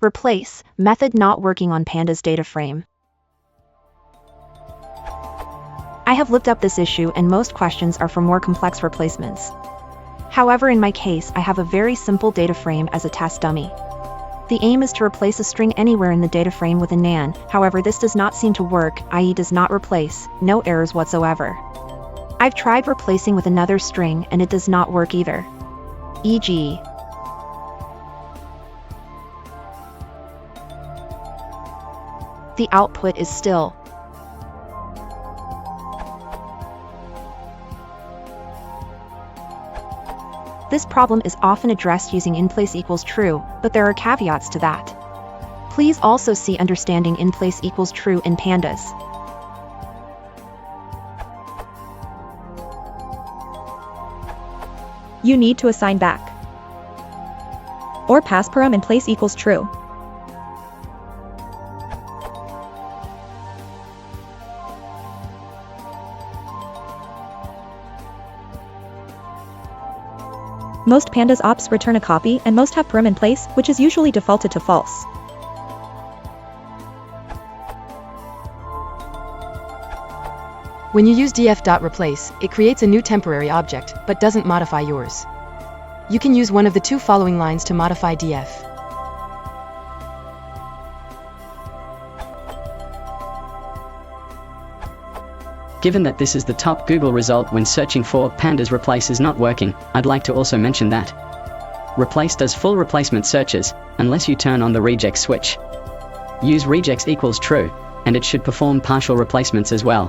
Replace method not working on Pandas DataFrame. I have looked up this issue and most questions are for more complex replacements. However, in my case, I have a very simple data frame as a test dummy. The aim is to replace a string anywhere in the data frame with a nan, however this does not seem to work, i.e. does not replace, no errors whatsoever. I've tried replacing with another string and it does not work either. E.g. the output is still. This problem is often addressed using inplace equals true, but there are caveats to that. Please also see understanding inplace equals true in Pandas. You need to assign back or pass param in place equals true. Most Pandas ops return a copy and most have param in place, which is usually defaulted to false. When you use df.replace, it creates a new temporary object, but doesn't modify yours. You can use one of the two following lines to modify df. Given that this is the top Google result when searching for Pandas replace is not working, I'd like to also mention that replace does full replacement searches, unless you turn on the regex switch. Use regex equals true, and it should perform partial replacements as well.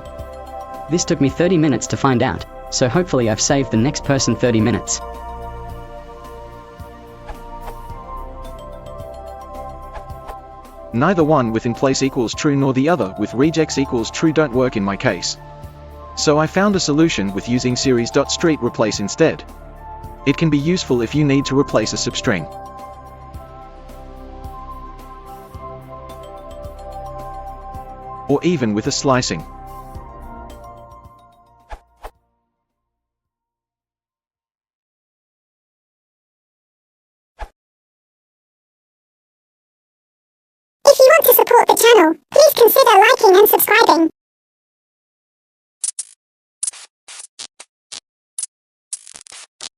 This took me 30 minutes to find out, so hopefully I've saved the next person 30 minutes. Neither one with inplace equals true nor the other with regex equals true don't work in my case. So I found a solution with using series.street replace instead. It can be useful if you need to replace a substring. Or even with a slicing. If you want to support the channel, please consider liking and subscribing.